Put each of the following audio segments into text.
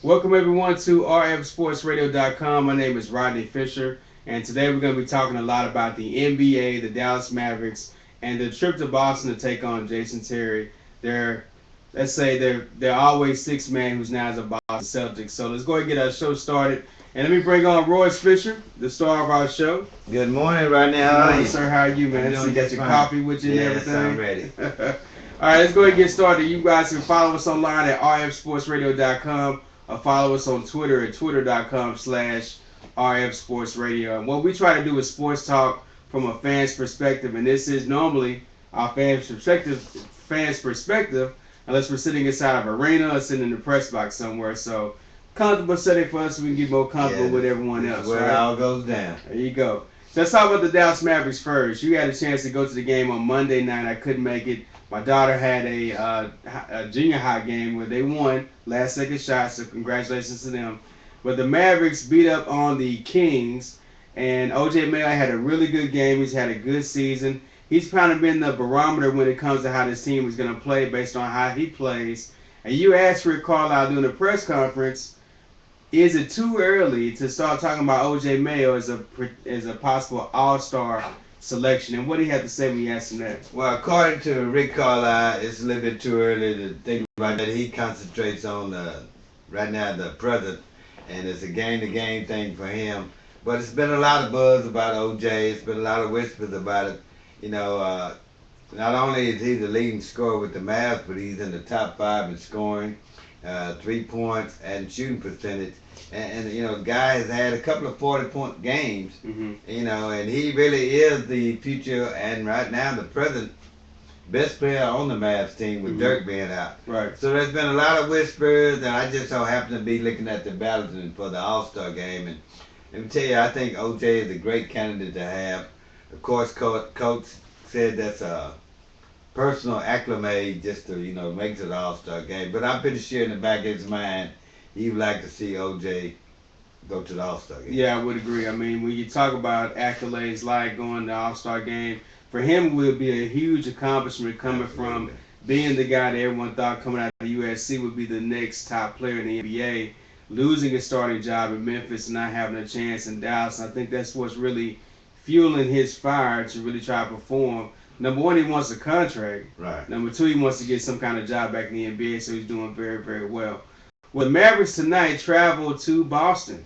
Welcome everyone to rfsportsradio.com. My name is Rodney Fisher, and today we're going to be talking a lot about the NBA, the Dallas Mavericks, and the trip to Boston to take on Jason Terry. They're, let's say they're always six man who's now is a Boston Celtics. So let's go ahead and get our show started. And let me bring on Royce Fisher, the star of our show. Good morning, Rodney. Good How are morning, you? sir. How are you, man? I'm So doing you got just your fine. coffee with you and Yes, everything. I'm ready. All right, let's go ahead and get started. You guys can follow us online at rfsportsradio.com or follow us on Twitter at twitter.com/rfsportsradio. And what we try to do is sports talk from a fan's perspective, and this is normally our fans' perspective, unless we're sitting inside of an arena or sitting in the press box somewhere. So comfortable setting for us so we can get more comfortable Yeah, with everyone this else. is where Right? it all goes down. There you go. So let's talk about the Dallas Mavericks first. You had a chance to go to the game on Monday night. I couldn't make it. My daughter had a junior high game where they won last second shot, so congratulations to them. But the Mavericks beat up on the Kings, and OJ Mayo had a really good game. He's had a good season. He's kind of been the barometer when it comes to how this team is going to play based on how he plays. And you asked Rick Carlisle during the press conference, is it too early to start talking about OJ Mayo as a possible All Star selection? And what do you have to say when you ask him that? Well, according to Rick Carlisle, it's a little bit too early to think about that. He concentrates on right now the present, and it's a game-to-game thing for him. But it's been a lot of buzz about OJ. It's been a lot of whispers about it. You know, not only is he the leading scorer with the Mavs, but he's in the top five in scoring, 3 points, and shooting percentage. The guy has had a couple of 40-point games. Mm-hmm. And he really is the future and right now the present best player on the Mavs team with Dirk being out. Right. So there's been a lot of whispers, and I just so happen to be looking at the balloting for the All Star game. And let me tell you, I think OJ is a great candidate to have. Of course, coach said that's a personal acclimate just to make it to the All Star game. But I'm pretty sure in the back of his mind, he would like to see OJ go to the All Star game. Yeah, I would agree. I mean, when you talk about accolades like going to the All Star game, for him it would be a huge accomplishment coming from Absolutely. being the guy that everyone thought coming out of USC would be the next top player in the NBA, losing his starting job in Memphis and not having a chance in Dallas. I think that's what's really fueling his fire to really try to perform. Number one, he wants a contract. Right. Number two, he wants to get some kind of job back in the NBA, so he's doing very, very well. Well, the Mavericks tonight travel to Boston.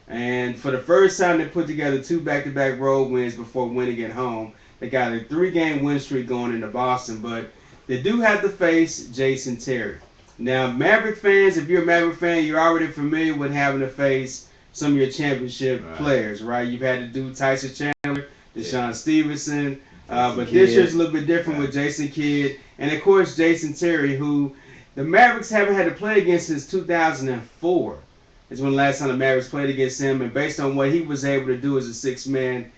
And for the first time, they put together two back-to-back road wins before winning at home. They got a three-game win streak going into Boston, but they do have to face Jason Terry. Now, Maverick fans, if you're a Maverick fan, you're already familiar with having to face some of your championship players, right? You've had to do Tyson Chandler, Deshaun Stevenson, but this year's a little bit different with Jason Kidd, and of course Jason Terry, who the Mavericks haven't had to play against since 2004 is when the last time the Mavericks played against him. And based on what he was able to do as a six man,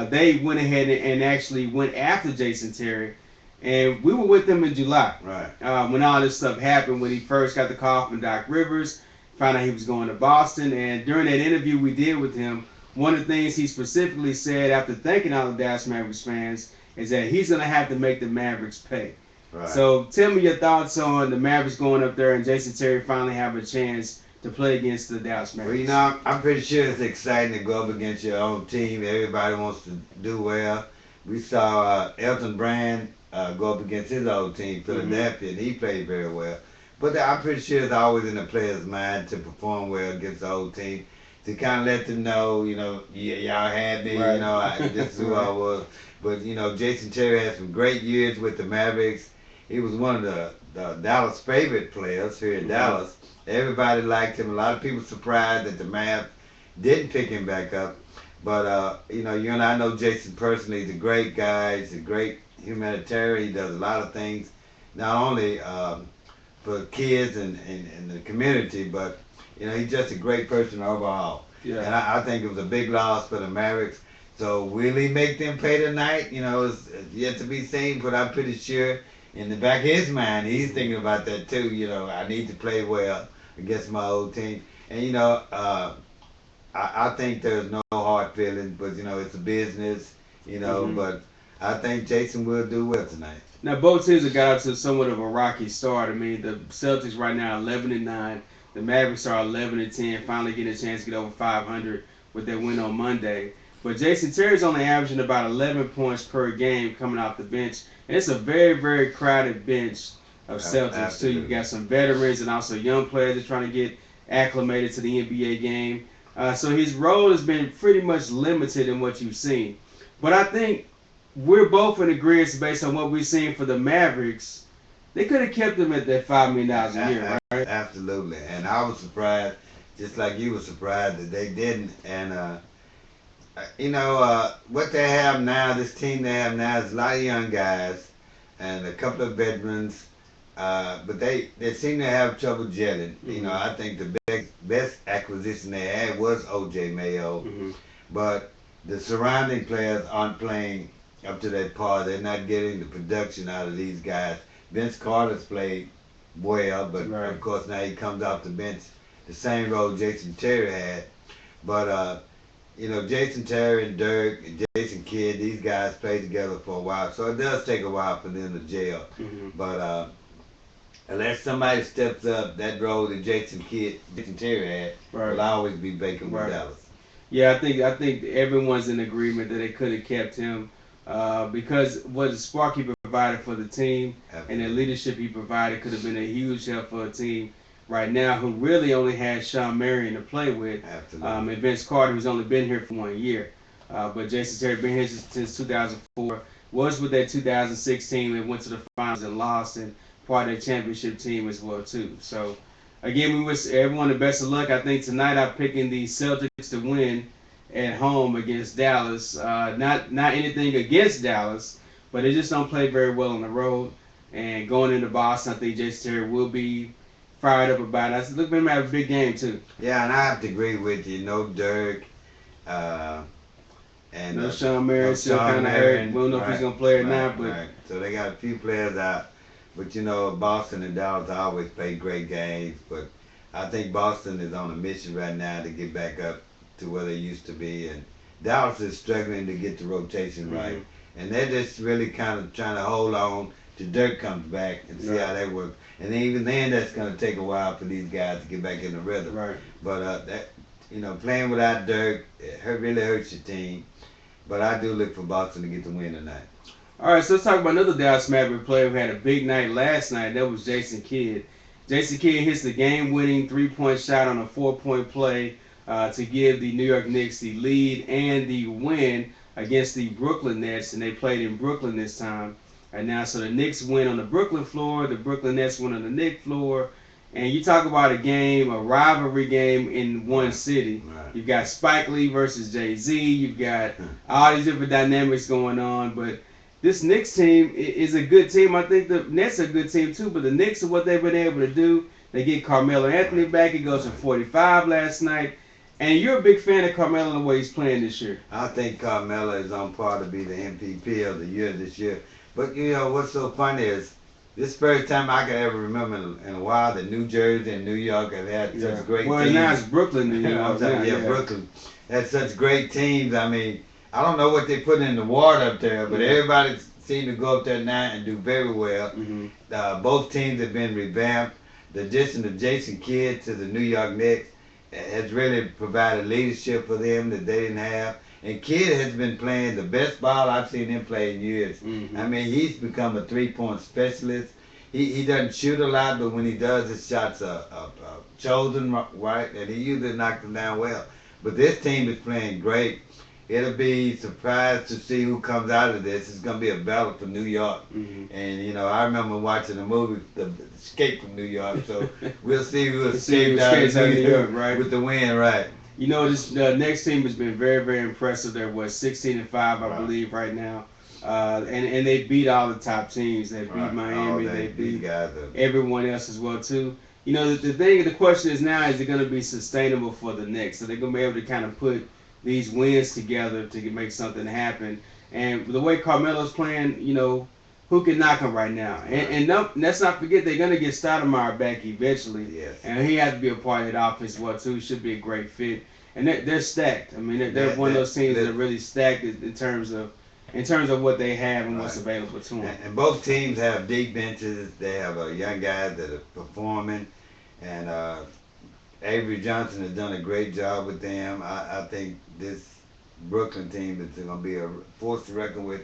they went ahead and actually went after Jason Terry. And we were with them in July. Right. When all this stuff happened, when he first got the call from Doc Rivers, found out he was going to Boston. And during that interview we did with him, one of the things he specifically said after thanking all the Dallas Mavericks fans is that he's going to have to make the Mavericks pay. Right. So tell me your thoughts on the Mavericks going up there and Jason Terry finally have a chance to play against the Dallas Mavericks. Well, I'm pretty sure it's exciting to go up against your own team. Everybody wants to do well. We saw Elton Brand go up against his old team, Philadelphia, and he played very well. But I'm pretty sure it's always in the player's mind to perform well against the old team, to kind of let them know, y'all had me, Right. this is who I was. But, Jason Terry had some great years with the Mavericks. He was one of the Dallas favorite players here in Dallas. Everybody liked him. A lot of people surprised that the Mavs didn't pick him back up. But, you and I know Jason personally. He's a great guy. He's a great humanitarian. He does a lot of things, not only for kids and the community, but, he's just a great person overall. Yeah. And I think it was a big loss for the Mavericks. So will he make them pay tonight? It's yet to be seen, but I'm pretty sure in the back of his mind, he's thinking about that too. I need to play well against my old team. And I think there's no hard feelings, but it's a business. But I think Jason will do well tonight. Now both teams have got out to somewhat of a rocky start. I mean, the Celtics right now 11-9. The Mavericks are 11-10, finally getting a chance to get over 500 with their win on Monday. But Jason Terry's only averaging about 11 points per game coming off the bench, and it's a very, very crowded bench of Celtics too. You Absolutely. got some veterans and also young players that are trying to get acclimated to the NBA game. So his role has been pretty much limited in what you've seen. But I think we're both in agreement based on what we've seen for the Mavericks. They could have kept him at that $5 million a year, right? Absolutely. And I was surprised, just like you were surprised that they didn't. And what they have now, this team they have now is a lot of young guys and a couple of veterans. But they seem to have trouble gelling. Mm-hmm. I think the best acquisition they had was O.J. Mayo, Mm-hmm. but the surrounding players aren't playing up to that par. They're not getting the production out of these guys. Vince Carter's played well, but Right. of course now he comes off the bench, the same role Jason Terry had. But Jason Terry and Dirk and Jason Kidd, these guys played together for a while, so it does take a while for them to gel. Mm-hmm. But unless somebody steps up, that role that Jason Terry had, Right. will always be vacant with Right. Dallas. Yeah, I think everyone's in agreement that they could have kept him because what the spark he provided for the team and the Absolutely. leadership he provided could have been a huge help for a team right now who really only had Sean Marion to play with, Absolutely. and Vince Carter who's only been here for 1 year. But Jason Terry been here since 2004. Was with that 2016 and went to the finals and lost and part of their championship team as well too. So again, we wish everyone the best of luck. I think tonight I'm picking the Celtics to win at home against Dallas. Not anything against Dallas, but they just don't play very well on the road. And going into Boston, I think Jason Terry will be fired up about it. I said, look, them have a big game too. Yeah, and I have to agree with you. No Dirk, uh, and No Sean no Marion still Sean kind of hurt. We Marion. don't know if he's Right, gonna play or right, not, but right. So they got a few players out. But Boston and Dallas always play great games. But I think Boston is on a mission right now to get back up to where they used to be. And Dallas is struggling to get the rotation right. And they're just really kind of trying to hold on till Dirk comes back and see how that works. And even then, that's going to take a while for these guys to get back in the rhythm. right. But playing without Dirk, really hurts your team. But I do look for Boston to get the win tonight. All right, so let's talk about another Dallas Maverick player who had a big night last night. That was Jason Kidd. Jason Kidd hits the game-winning three-point shot on a four-point play to give the New York Knicks the lead and the win against the Brooklyn Nets, and they played in Brooklyn this time. And now, so the Knicks win on the Brooklyn floor, the Brooklyn Nets win on the Knicks floor, and you talk about a game, a rivalry game in one city. Right. You've got Spike Lee versus Jay-Z. You've got all these different dynamics going on, but this Knicks team is a good team. I think the Nets are a good team too, but the Knicks are what they've been able to do. They get Carmelo Anthony back. He goes for 45 last night. And you're a big fan of Carmelo and the way he's playing this year. I think Carmelo is on par to be the MVP of the year this year. But what's so funny is this first time I can ever remember in a while that New Jersey and New York have had such great Well, teams. now it's Brooklyn, New York. I'm telling you, Brooklyn had such great teams. I mean, I don't know what they put in the water up there, but everybody seemed to go up there now and do very well. Both teams have been revamped. The addition of Jason Kidd to the New York Knicks has really provided leadership for them that they didn't have. And Kidd has been playing the best ball I've seen him play in years. I mean, he's become a three-point specialist. He doesn't shoot a lot, but when he does, his shots are chosen right, and he usually knocks them down well. But this team is playing great. It'll be surprised to see who comes out of this. It's going to be a battle for New York. And, I remember watching the movie, The Escape from New York. So we'll see who escapes out of New York right? with the win, right. This next team has been very, very impressive. They're 16-5, I believe, right now, and they beat all the top teams. They beat Miami. They beat everyone else as well too. The question is now: is it going to be sustainable for the Knicks? Are they going to be able to kind of put these wins together to make something happen? And the way Carmelo's playing, who can knock him right now? And let's not forget they're going to get Stoudemire back eventually. Yes. And he has to be a part of that offense as well too. He should be a great fit. And they're stacked. I mean, they're one of those teams that are really stacked in terms of what they have and what's available to them. And both teams have deep benches. They have young guys that are performing, and Avery Johnson has done a great job with them. I think this Brooklyn team is going to be a force to reckon with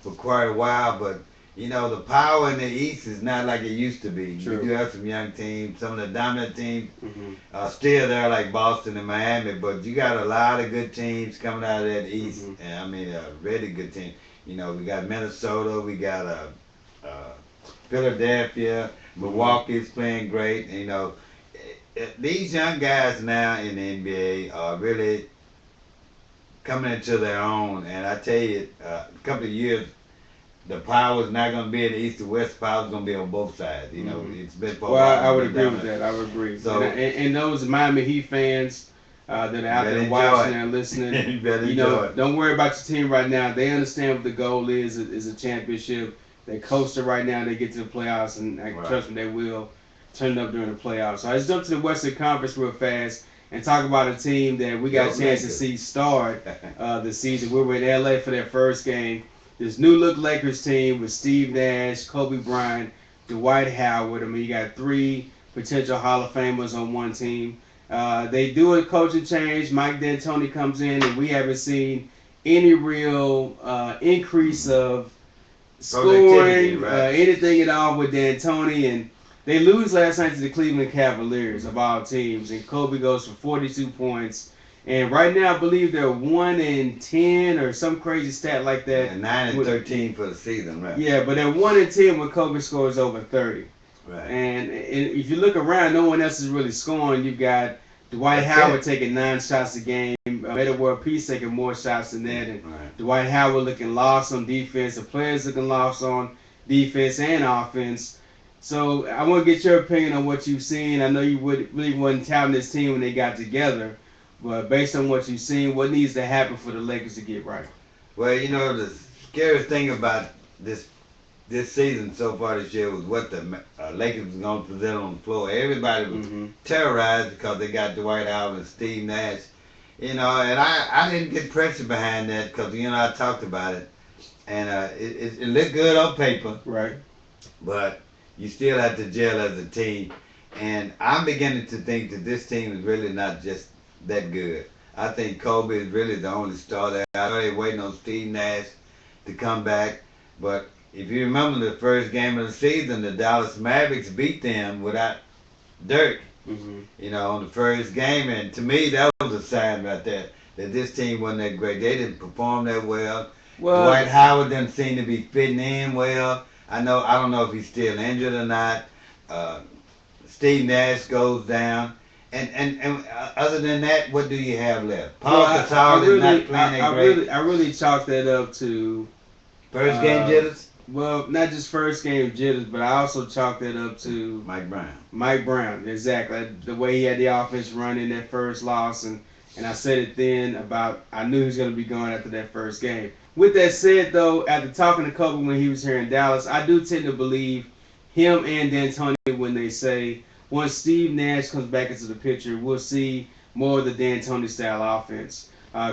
for quite a while. But you know, the power in the East is not like it used to be. We do True. have some young teams. Some of the dominant teams Hmm. are still there, like Boston and Miami. But you got a lot of good teams coming out of that East, Hmm. and I mean, a really good team. You know, we got Minnesota, we got Philadelphia, Hmm. Milwaukee's playing great. You know, these young guys now in the NBA are really coming into their own. And I tell you, a couple of years, the power is not going to be in the East or West. The power is going to be on both sides. You know, Hmm. it's been for a Well, while I going to would be agree with dominant. that. I would agree. So And those Miami Heat fans that are you out better there enjoy watching it. and listening, You better enjoy it. don't worry about your team right now. They understand what the goal is a championship. They coast it right now. They get to the playoffs, and Right. trust me, they will turn it up during the playoffs. So let's jump to the Western Conference real fast and talk about a team that we got Go a chance to Lakers. see start the season. We were in LA for their first game. This new look Lakers team with Steve Nash, Kobe Bryant, Dwight Howard. I mean, you got three potential Hall of Famers on one team. They do a coaching change. Mike D'Antoni comes in, and we haven't seen any real increase of Productivity, scoring, right? anything at all with D'Antoni. And they lose last night to the Cleveland Cavaliers of all teams. And Kobe goes for 42 points. And right now, I believe they're 1-10 or some crazy stat like that. And 9 and With, 13 for the season, right? yeah, but they're 1-10 when Kobe scores over 30. Right. And if you look around, no one else is really scoring. You've got Dwight That's Howard it. taking 9 shots a game. Better World Peace taking more shots than that. And Right. Dwight Howard looking lost on defense. The players looking lost on defense and offense. So I want to get your opinion on what you've seen. I know you really wasn't touting this team when they got together, but based on what you've seen, what needs to happen for the Lakers to get right? Well, you know, the scariest thing about this season so far this year was what the Lakers was going to present on the floor. Everybody was Mm-hmm. terrorized because they got Dwight Howard and Steve Nash. You know, and I didn't get pressure behind that because, you know, I talked about it. And it looked good on paper, Right. but you still have to gel as a team. And I'm beginning to think that this team is really not just that good. I think Kobe is really the only star there. I know they're waiting on Steve Nash to come back, but if you remember the first game of the season, the Dallas Mavericks beat them without Dirk, Mm-hmm. you know, on the first game. And to me, that was a sign right there that this team wasn't that great. They didn't perform that well. Dwight Well, Howard doesn't seem to be fitting in well. I don't know if he's still injured or not. Uh, Steve Nash goes down. And other than that, what do you have left? well, Paul Gasol is not playing that great. I really chalk that up to First game Uh, jitters, well, not just first game jitters, but I also chalk that up to Mike Brown. Mike Brown. Exactly. The way he had the offense running that first loss. And I said it then about I knew he was going to be gone after that first game. With that said, though, after talking to Kobe when he was here in Dallas, I do tend to believe him and D'Antoni when they say once Steve Nash comes back into the picture, we'll see more of the D'Antoni style offense.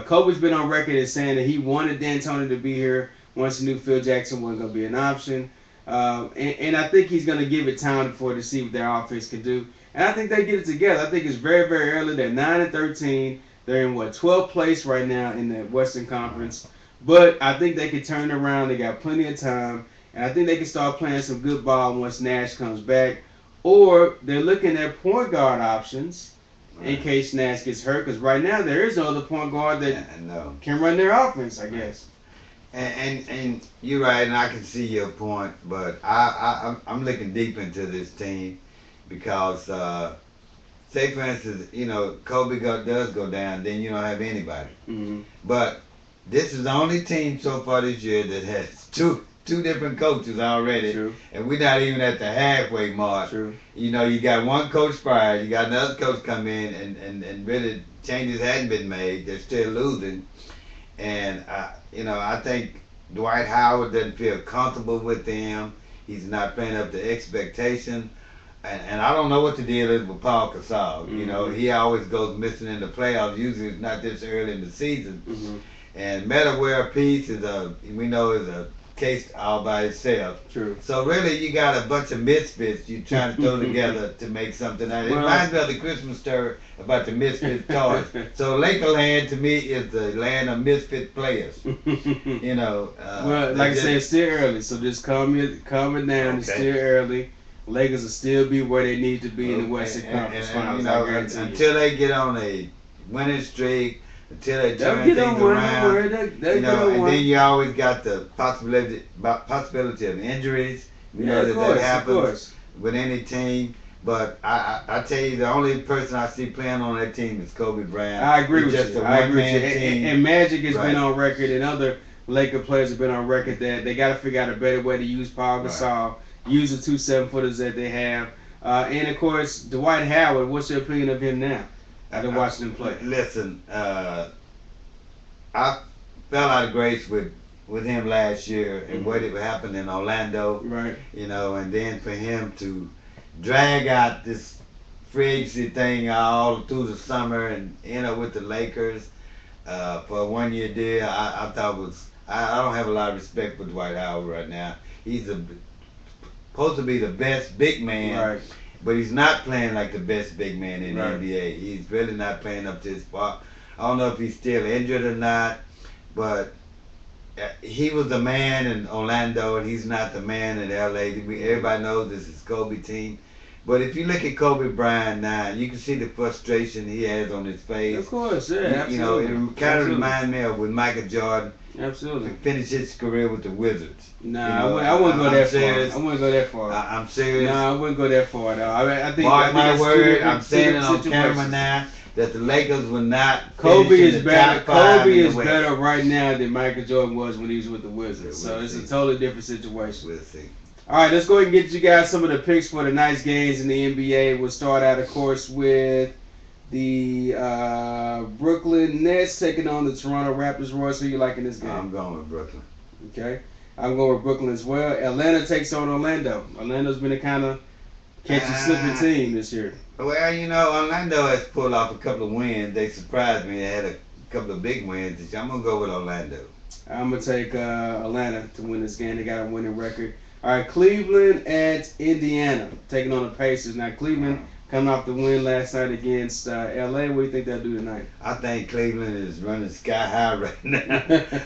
Kobe's been on record as saying that he wanted D'Antoni to be here once he knew Phil Jackson wasn't going to be an option. And I think he's going to give it time for to see what their offense can do. And I think they get it together. I think it's very, very early. They're 9-13. They're in what 12th place right now in the Western Conference. But I think they can turn it around. They got plenty of time, and I think they can start playing some good ball once Nash comes back. Or they're looking at point guard options in Right. case Nash gets hurt. Because right now there is no other point guard that And no. can run their offense. I Right. guess. And you're right, and I can see your point, but I'm looking deep into this team because say for instance, you know, does go down, then you don't have anybody. Mm-hmm. But this is the only team so far this year that has two different coaches already, True. and we're not even at the halfway mark. True. You know, you got one coach fired, you got another coach come in, and really changes hadn't been made. They're still losing, and you know, I think Dwight Howard doesn't feel comfortable with them. He's not playing up to expectation. And I don't know what the deal is with Paul Gasol. You know, Mm-hmm. he always goes missing in the playoffs. Usually it's not this early in the season. Mm-hmm. And Meta World Peace is we know is a case all by itself. True. So really, you got a bunch of misfits you trying to throw together to make something out. It Well, reminds me of the Christmas story about the misfit toys. So Lakerland to me is the land of misfit players. You know. Well, like I said, it's still early, so just calm it down. It's Okay. still early. Lakers will still be where they need to be in the Western Conference Finals. You know, I guarantee you. until they get on a winning streak, until they They'll turn get things on one. Don't around. worry. They'll You get know, on and one. then you always got the possibility of injuries. We know of that happens course. with any team. But I tell you, the only person I see playing on that team is Kobe Bryant. I agree He's with just you. a I agree with you. one-man team. And Magic has Right. been on record, and other Laker players have been on record that they got to figure out a better way to use Paul Gasol, use the 2 7-footers that they have, and of course Dwight Howard. What's your opinion of him now? After watching him play. Listen, I fell out of grace with him last year and what had happened in Orlando. Right. You know, and then for him to drag out this free agency thing all through the summer and end up with the Lakers for a 1-year deal, I thought was I don't have a lot of respect for Dwight Howard right now. He's supposed to be the best big man, Right. but he's not playing like the best big man in Right. the NBA. He's really not playing up to his part. I don't know if he's still injured or not, but he was the man in Orlando, and he's not the man in LA. Everybody knows this is Kobe team. But if you look at Kobe Bryant now, you can see the frustration he has on his face. Of course, yeah, You know, absolutely. it kind of reminds me of when Michael Jordan Absolutely. finished his career with the Wizards. Nah, You know, I wouldn't go I'm that serious. far. I wouldn't go that far. I'm serious. No, I wouldn't go that far though. I think. Mark my it's word, two I'm saying it on different camera situations. now that the Lakers will not. Kobe finish in is the better. top five Kobe in the is West. better right now than Michael Jordan was when he was with the Wizards. Yeah, So we'll it's see. a totally different situation. We'll see. All right, let's go ahead and get you guys some of the picks for tonight's games in the NBA. We'll start out, of course, with the Brooklyn Nets taking on the Toronto Raptors. Royce, who you like in this game? I'm going with Brooklyn. Okay, I'm going with Brooklyn as well. Atlanta takes on Orlando. Orlando's been a kind of catch and slippery team this year. Well, you know, Orlando has pulled off a couple of wins. They surprised me. They had a couple of big wins. I'm going to go with Orlando. I'm going to take Atlanta to win this game. They got a winning record. All right, Cleveland at Indiana, taking on the Pacers. Now, Cleveland coming off the win last night against L.A. What do you think they'll do tonight? I think Cleveland is running sky high right now.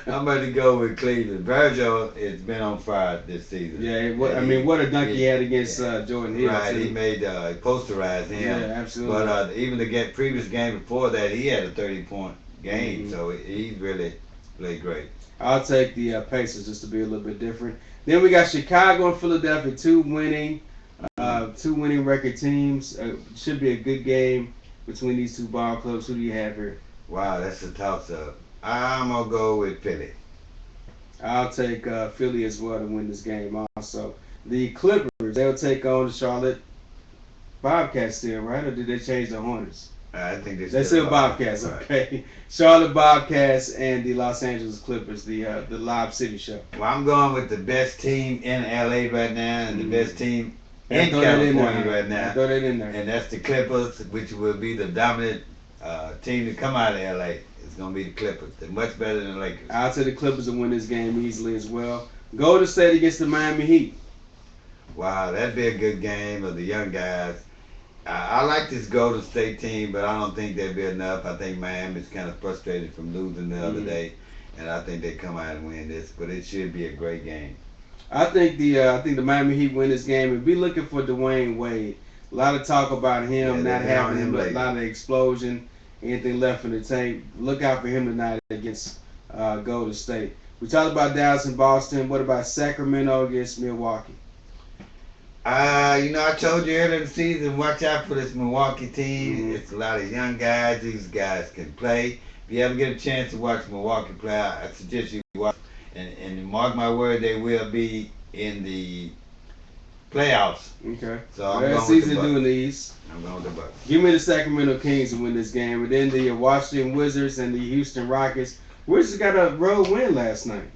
I'm going to go with Cleveland. Virgil has been on fire this season. Yeah, what a dunk he had against Jordan Hill. Right, too. he made posterized him. Yeah, absolutely. But even the previous game before that, he had a 30-point game. Mhm. So he really played great. I'll take the Pacers just to be a little bit different. Then we got Chicago and Philadelphia, two winning record teams. Should be a good game between these two ball clubs. Who do you have here? Wow, that's a toss-up. I'm going to go with Philly. I'll take Philly as well to win this game also. The Clippers, they'll take on the Charlotte Bobcats still, right? Or did they change the Hornets? I think They're still Bobcats, okay. Charlotte Bobcats and the Los Angeles Clippers, the Live City show. Well, I'm going with the best team in LA right now and the best team in Throw that California there. right now. Throw that in there. And that's the Clippers, which will be the dominant team to come out of LA. It's going to be the Clippers. They're much better than the Lakers. I'll take the Clippers to win this game easily as well. Golden State against the Miami Heat. Wow, that'd be a good game of the young guys. I like this Golden State team, but I don't think they'll be enough. I think Miami's kind of frustrated from losing the other day, and I think they come out and win this. But it should be a great game. I think the Miami Heat win this game and be looking for Dwayne Wade. A lot of talk about him not having a lot of explosion, anything left in the tank. Look out for him tonight against Golden State. We talked about Dallas and Boston. What about Sacramento against Milwaukee? I told you earlier in the season, watch out for this Milwaukee team. Mhm. It's a lot of young guys. These guys can play. If you ever get a chance to watch Milwaukee play, I suggest you watch. And mark my word, they will be in the playoffs. Okay. So I'm Last going with season the Bucks. doing these. I'm going with the Bucks. Give me the Sacramento Kings to win this game. And then the Washington Wizards and the Houston Rockets. Wizards got a road win last night.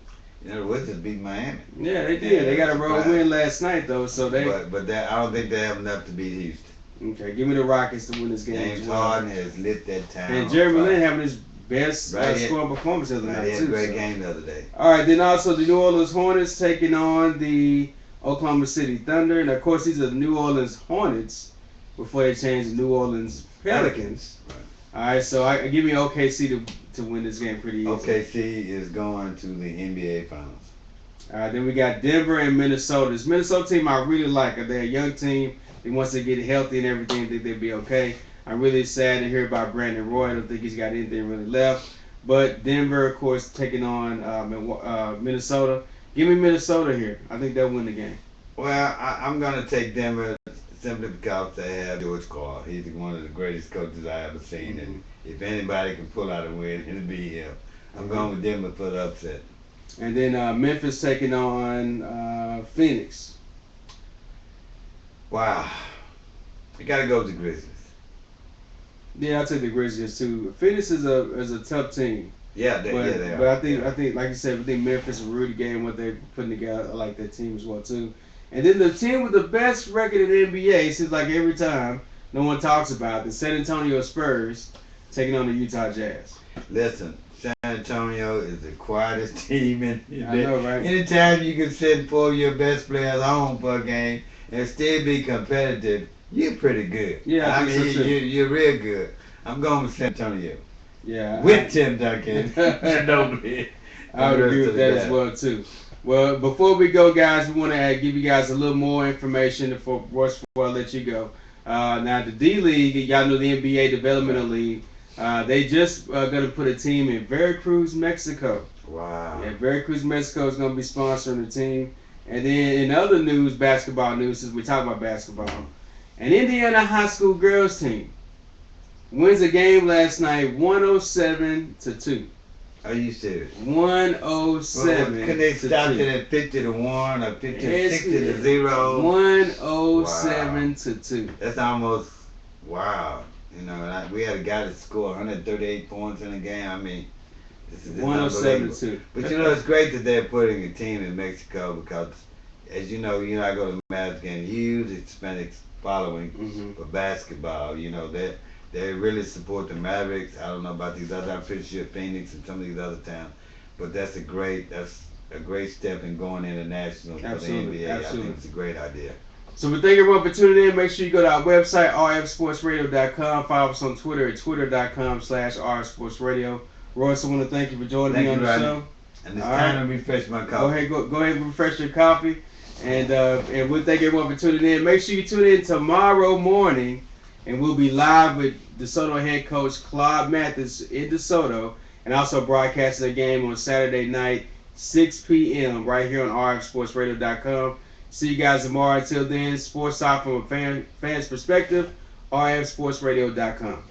The Wizards beat Miami. Yeah, they did. Yeah, They got a road surprise. win last night, though. So they. But that, I don't think they have enough to beat Houston. Okay, give me the Rockets to win this game as James well. Harden has lit that town. And on Jeremy fire. Lin having his best Right. scoring performance of the Right, night he had a too. great So. game the other day. All right, then also the New Orleans Hornets taking on the Oklahoma City Thunder, and of course these are the New Orleans Hornets before they changed to New Orleans Pelicans. Right. All right, so I give me OKC to win this game pretty easy. OKC is going to the NBA Finals. All right, then we got Denver and Minnesota. This Minnesota team I really like. They're a young team. They once they get healthy and everything, I think they'll be okay. I'm really sad to hear about Brandon Roy. I don't think he's got anything really left. But Denver, of course, taking on Minnesota. Give me Minnesota here. I think they'll win the game. Well, I'm going to take Denver simply because they have George Carl. He's one of the greatest coaches I ever seen. And if anybody can pull out a win, it'll be him. I'm going with Denver for the upset. And then Memphis taking on Phoenix. Wow. You got to go with the Grizzlies. Yeah, I'll take the Grizzlies too. Phoenix is a tough team. Yeah, they are. But I think like you said, I think Memphis and Rudy Gay what they're putting together. I like that team as well too. And then the team with the best record in the NBA seems like every time no one talks about the San Antonio Spurs taking on the Utah Jazz. Listen, San Antonio is the quietest team in I know, right? Anytime you can send four of your best players home for a game and still be competitive, you're pretty good. Yeah, I think so too. You're real good. I'm going with San Antonio. Yeah. With Tim Duncan. Ginobili. I would agree with that as well too. Well, before we go, guys, we want to give you guys a little more information before I let you go. Now, the D League, y'all know the NBA Developmental League. They just going to put a team in Veracruz, Mexico. Wow. Yeah, Veracruz, Mexico is going to be sponsoring the team. And then in other news, basketball news, since we talk about basketball, an Indiana high school girls team wins a game last night 107-2. Are you serious? 107. Well, could they stop it at 50-1 or 60-0? 107-2. That's almost wow. You know, and we had a guy that scored 138 points in a game. I mean, this is 107-2. But you know, it's great that they're putting a team in Mexico because, as you know, I go to Mavericks game, huge Hispanic following for basketball. You know, they really support the Mavericks. I don't know about these other. I'm pretty sure Phoenix and some of these other towns, but that's a great step in going international for the NBA. Absolutely. I think it's a great idea. So we thank everyone for tuning in. Make sure you go to our website, rfsportsradio.com. Follow us on Twitter at twitter.com/rfsportsradio. Royce, I want to thank you for joining me on the show. And it's time to refresh my coffee. Go ahead and refresh your coffee. And we'll thank everyone for tuning in. Make sure you tune in tomorrow morning, and we'll be live with DeSoto head coach Claude Mathis in DeSoto, and also broadcasting the game on Saturday night, 6 p.m. right here on rfsportsradio.com. See you guys tomorrow. Until then, sports talk from a fan's perspective, rfsportsradio.com.